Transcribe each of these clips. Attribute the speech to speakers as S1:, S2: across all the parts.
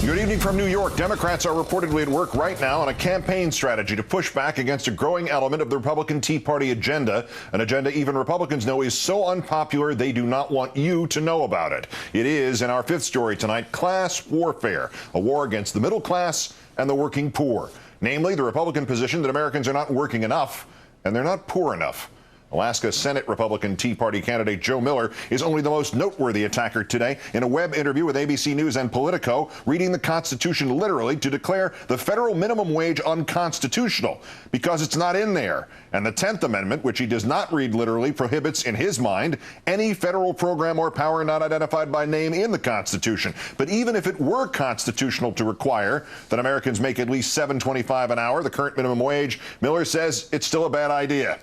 S1: Good evening from New York. Democrats are reportedly at work right now on a campaign strategy to push back against a growing element of the Republican Tea Party agenda, an agenda even Republicans know is so unpopular they do not want you to know about it. It is, in our fifth story tonight, class warfare, a war against the middle class and the working poor. Namely, the Republican position that Americans are not working enough and they're not poor enough. Alaska Senate Republican Tea Party candidate Joe Miller is only the most noteworthy attacker today in a web interview with ABC News and Politico, reading the Constitution literally to declare the federal minimum wage unconstitutional because it's not in there. And the 10th Amendment, which he does not read literally, prohibits, in his mind, any federal program or power not identified by name in the Constitution. But even if it were constitutional to require that Americans make at least $7.25 an hour, the current minimum wage, Miller says it's still a bad idea.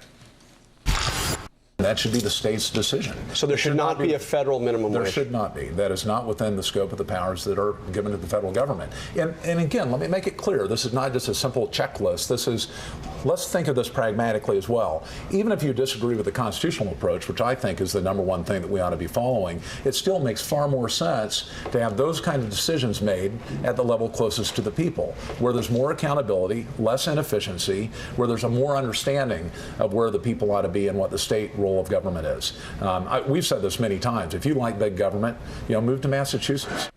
S2: That should be the state's decision.
S3: So there should not be a federal minimum wage?
S2: There should not be. That is not within the scope of the powers that are given to the federal government. And again, let me make it clear, this is not just a simple checklist. This is, let's think of this pragmatically as well. Even if you disagree with the constitutional approach, which I think is the number one thing that we ought to be following, it still makes far more sense to have those kind of decisions made at the level closest to the people, where there's more accountability, less inefficiency, where there's a more understanding of where the people ought to be and what the state role of government is. We've said this many times. If you like big government, move to Massachusetts.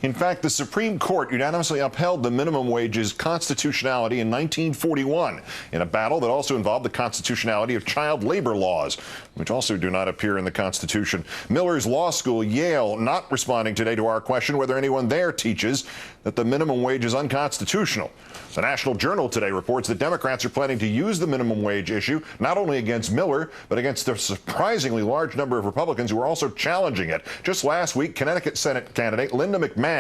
S1: In fact, the Supreme Court unanimously upheld the minimum wage's constitutionality in 1941 in a battle that also involved the constitutionality of child labor laws, which also do not appear in the Constitution. Miller's law school, Yale, not responding today to our question whether anyone there teaches that the minimum wage is unconstitutional. The National Journal today reports that Democrats are planning to use the minimum wage issue not only against Miller, but against a surprisingly large number of Republicans who are also challenging it. Just last week, Connecticut Senate candidate Linda McMahon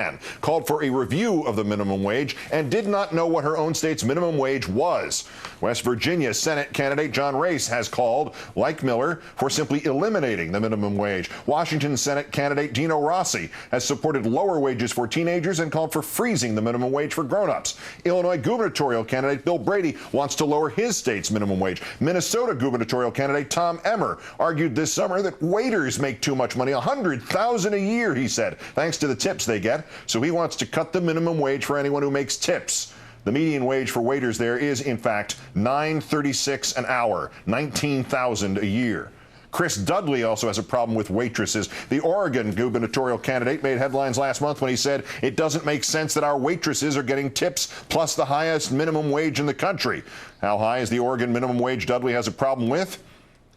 S1: called for a review of the minimum wage and did not know what her own state's minimum wage was. West Virginia Senate candidate John Race has called, like Miller, for simply eliminating the minimum wage. Washington Senate candidate Dino Rossi has supported lower wages for teenagers and called for freezing the minimum wage for grown-ups. Illinois gubernatorial candidate Bill Brady wants to lower his state's minimum wage. Minnesota gubernatorial candidate Tom Emmer argued this summer that waiters make too much money, $100,000 a year, he said, thanks to the tips they get. So he wants to cut the minimum wage for anyone who makes tips. The median wage for waiters there is, in fact, $9.36 an hour, $19,000 a year. Chris Dudley also has a problem with waitresses. The Oregon gubernatorial candidate made headlines last month when he said it doesn't make sense that our waitresses are getting tips plus the highest minimum wage in the country. How high is the Oregon minimum wage Dudley has a problem with?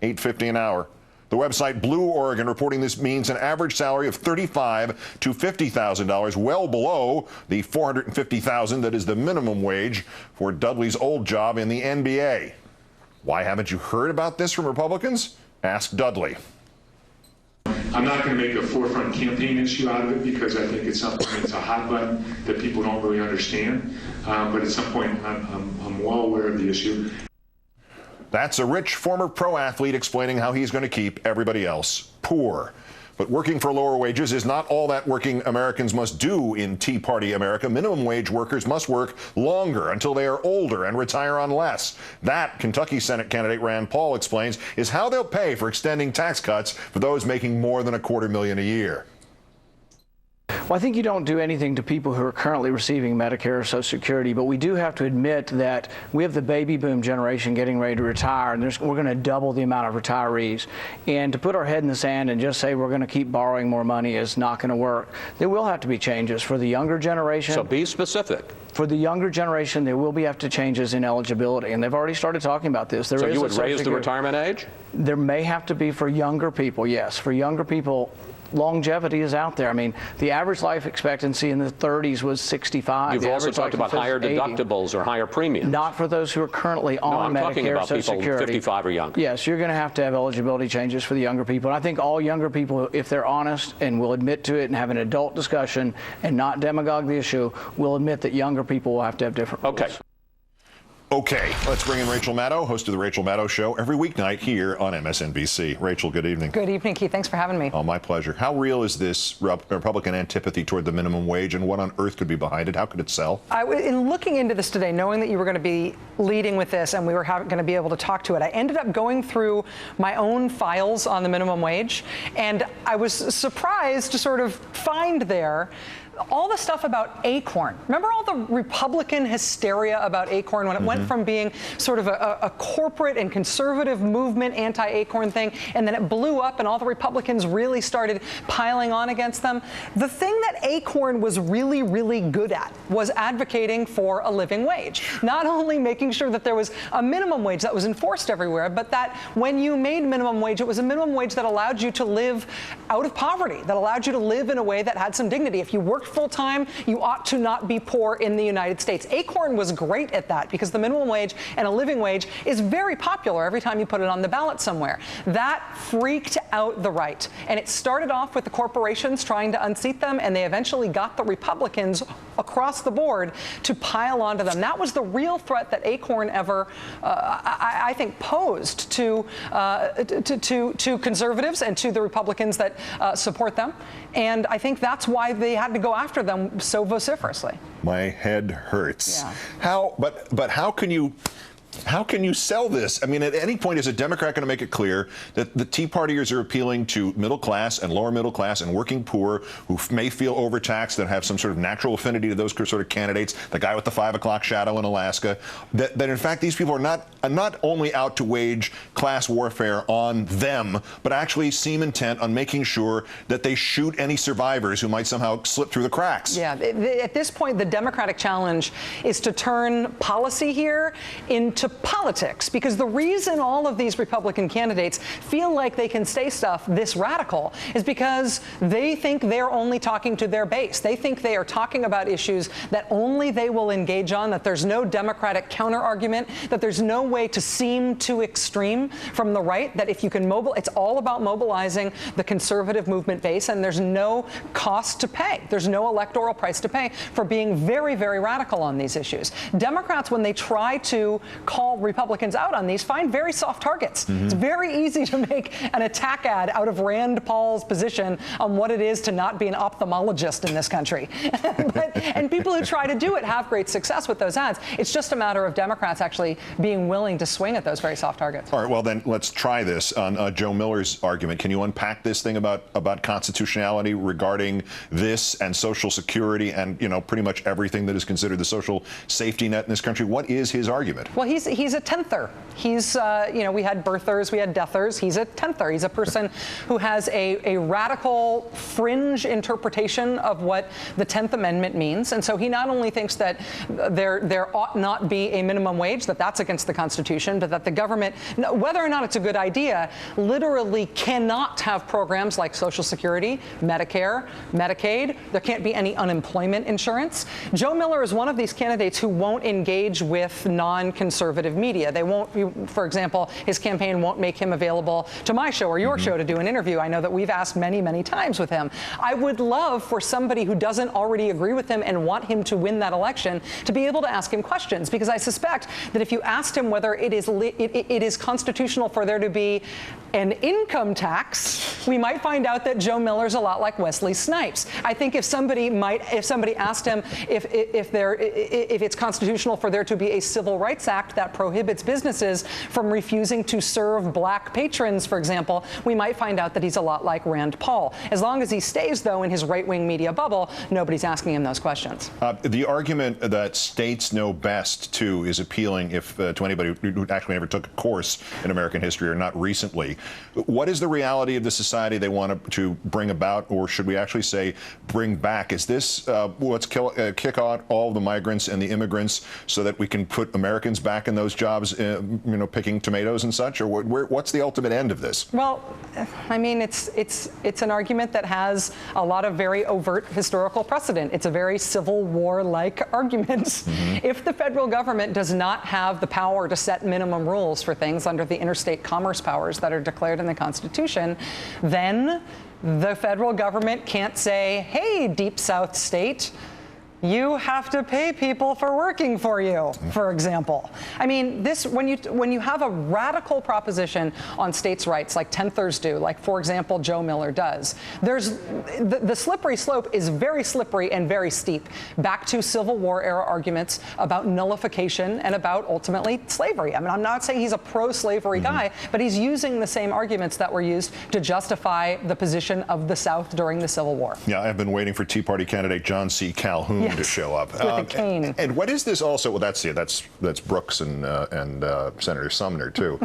S1: $8.50 an hour. The website Blue Oregon reporting this means an average salary of $35,000 to $50,000, well below the $450,000 that is the minimum wage for Dudley's old job in the NBA. Why haven't you heard about this from Republicans? Ask Dudley.
S4: I'm not going to make a forefront campaign issue out of it because I think it's something that's a hot button that people don't really understand. But at some point, I'm well aware of the issue.
S1: That's a rich former pro athlete explaining how he's going to keep everybody else poor. But working for lower wages is not all that working Americans must do in Tea Party America. Minimum wage workers must work longer until they are older and retire on less. That, Kentucky Senate candidate Rand Paul explains, is how they'll pay for extending tax cuts for those making more than $250,000 a year.
S5: Well, I think you don't do anything to people who are currently receiving Medicare or Social Security, but we do have to admit that we have the baby boom generation getting ready to retire, and we're going to double the amount of retirees. And to put our head in the sand and just say we're going to keep borrowing more money is not going to work. There will have to be changes for the younger generation.
S3: So be specific.
S5: For the younger generation, there will have to changes in eligibility, and they've already started talking about this.
S3: So you would raise the retirement age?
S5: There may have to be for younger people, yes. For younger people, longevity is out there. I mean, the average life expectancy in the 30s was 65.
S3: You've also talked about higher deductibles or higher premiums.
S5: Not for those who are currently on Medicare or Social Security.
S3: 55 or younger.
S5: Yes, you're going to have eligibility changes for the younger people. And I think all younger people, if they're honest and will admit to it and have an adult discussion and not demagogue the issue, will admit that younger people will have to have different rules.
S1: Okay. Okay, let's bring in Rachel Maddow, host of The Rachel Maddow Show, every weeknight here on MSNBC. Rachel, good evening.
S6: Good evening, Keith. Thanks for having me.
S1: Oh, my pleasure. How real is this Republican antipathy toward the minimum wage, and what on earth could be behind it? How could it sell?
S6: In looking into this today, knowing that you were going to be leading with this and we were going to be able to talk to it, I ended up going through my own files on the minimum wage, and I was surprised to sort of find there all the stuff about Acorn. Remember all the Republican hysteria about Acorn when it went from being sort of a corporate and conservative movement anti-Acorn thing, and then it blew up and all the Republicans really started piling on against them? The thing that Acorn was really, really good at was advocating for a living wage. Not only making sure that there was a minimum wage that was enforced everywhere, but that when you made minimum wage, it was a minimum wage that allowed you to live out of poverty, that allowed you to live in a way that had some dignity. If you worked full-time, you ought to not be poor in the United States. Acorn was great at that because the minimum wage and a living wage is very popular every time you put it on the ballot somewhere. That freaked out the right. And it started off with the corporations trying to unseat them, and they eventually got the Republicans across the board to pile onto them. That was the real threat that Acorn ever, I think, posed to conservatives and to the Republicans that support them. And I think that's why they had to go after them so vociferously.
S1: My head hurts.
S6: Yeah.
S1: But how can you sell this? I mean, at any point, is a Democrat going to make it clear that the Tea Partiers are appealing to middle class and lower middle class and working poor who may feel overtaxed and have some sort of natural affinity to those sort of candidates, the guy with the 5 o'clock shadow in Alaska, that in fact these people are not only out to wage class warfare on them, but actually seem intent on making sure that they shoot any survivors who might somehow slip through the cracks?
S6: Yeah, at this point, the Democratic challenge is to turn policy here into politics, because the reason all of these Republican candidates feel like they can say stuff this radical is because they think they're only talking to their base. They think they are talking about issues that only they will engage on, that there's no Democratic counter-argument, that there's no way to seem too extreme from the right, that if you can it's all about mobilizing the conservative movement base, and there's no cost to pay. There's no electoral price to pay for being very, very radical on these issues. Democrats, when they try to call Republicans out on these, find very soft targets. It's very easy to make an attack ad out of Rand Paul's position on what it is to not be an ophthalmologist in this country. And people who try to do it have great success with those ads. It's just a matter of Democrats actually being willing to swing at those very soft targets.
S1: All right, well then let's try this on Joe Miller's argument. Can you unpack this thing about constitutionality regarding this and Social Security and, you know, pretty much everything that is considered the social safety net in this country? What is his argument?
S6: Well, he's a tenther. He's, we had birthers, we had deathers. He's a tenther. He's a person who has a radical fringe interpretation of what the 10th Amendment means. And so he not only thinks that there ought not be a minimum wage, that's against the Constitution, but that the government, whether or not it's a good idea, literally cannot have programs like Social Security, Medicare, Medicaid. There can't be any unemployment insurance. Joe Miller is one of these candidates who won't engage with non-conservative media. They won't, for example, his campaign won't make him available to my show or your show to do an interview. I know that we've asked many, many times with him. I would love for somebody who doesn't already agree with him and want him to win that election to be able to ask him questions, because I suspect that if you asked him whether it is constitutional for there to be an income tax, we might find out that Joe Miller's a lot like Wesley Snipes. I think if somebody asked him if it's constitutional for there to be a Civil Rights Act that prohibits businesses from refusing to serve black patrons, for example, we might find out that he's a lot like Rand Paul. As long as he stays, though, in his right-wing media bubble, nobody's asking him those questions.
S1: The argument that states know best, too, is appealing to anybody who actually never took a course in American history or not recently. What is the reality of the society they want to bring about, or should we actually say bring back? Is this let's kick out all the migrants and the immigrants so that we can put Americans back in those jobs, picking tomatoes and such, or what's the ultimate end of this?
S6: Well, I mean, it's an argument that has a lot of very overt historical precedent. It's a very Civil War-like argument. If the federal government does not have the power to set minimum rules for things under the interstate commerce powers that are declared in the Constitution, then the federal government can't say, hey, Deep South state, You have to pay people for working for you, for example. I mean, this when you have a radical proposition on states' rights, like 10thers do, like, for example, Joe Miller does, there's the slippery slope is very slippery and very steep, back to Civil War era arguments about nullification and about ultimately slavery. I mean, I'm not saying he's a pro-slavery guy, but he's using the same arguments that were used to justify the position of the South during the Civil War.
S1: Yeah, I've been waiting for Tea Party candidate John C. Calhoun to show up.
S6: With a cane.
S1: And what is this also? Well, that's Brooks and Senator Sumner too.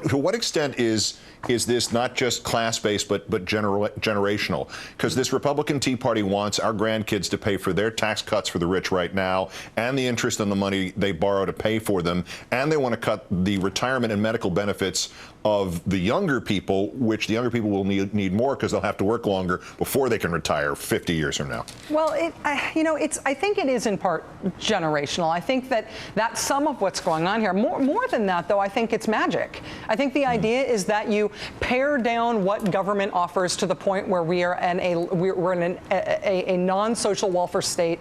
S1: To what extent is this not just class-based but generational? Because this Republican Tea Party wants our grandkids to pay for their tax cuts for the rich right now, and the interest on the money they borrow to pay for them, and they want to cut the retirement and medical benefits of the younger people, which the younger people will need more because they'll have to work longer before they can retire 50 years from now.
S6: Well, I think it is in part generational. I think that's some of what's going on here. More than that, though, I think it's magic. I think the idea is that you pare down what government offers to the point where we're in a non-social welfare state.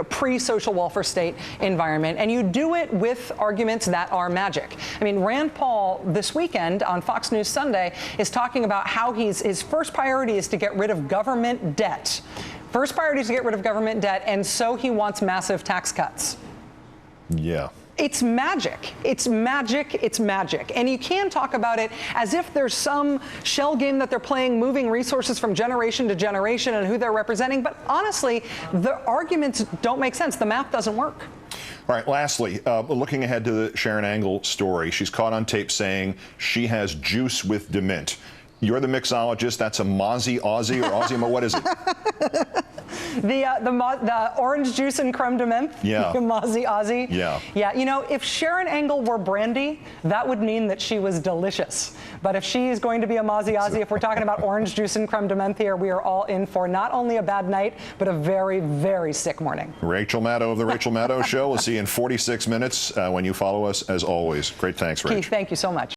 S6: Pre-social welfare state environment, and you do it with arguments that are magic. I mean, Rand Paul this weekend on Fox News Sunday is talking about how his first priority is to get rid of government debt. First priority is to get rid of government debt, and so he wants massive tax cuts.
S1: Yeah.
S6: It's magic. It's magic. It's magic. And you can talk about it as if there's some shell game that they're playing, moving resources from generation to generation and who they're representing. But honestly, the arguments don't make sense. The math doesn't work.
S1: All right, lastly, looking ahead to the Sharon Angle story, she's caught on tape saying she has juice with Demint. You're the mixologist. That's a Mozzie Aussie or Aussie, what is it?
S6: The orange juice and creme de menthe.
S1: Yeah.
S6: Mozzie Aussie.
S1: Yeah.
S6: Yeah. If Sharon Angle were brandy, that would mean that she was delicious. But if she's going to be a Mozzie Aussie, if we're talking about orange juice and creme de menthe here, we are all in for not only a bad night, but a very, very sick morning.
S1: Rachel Maddow of The Rachel Maddow Show. We'll see you in 46 minutes when you follow us, as always. Great thanks, Rachel.
S6: Keith, thank you so much.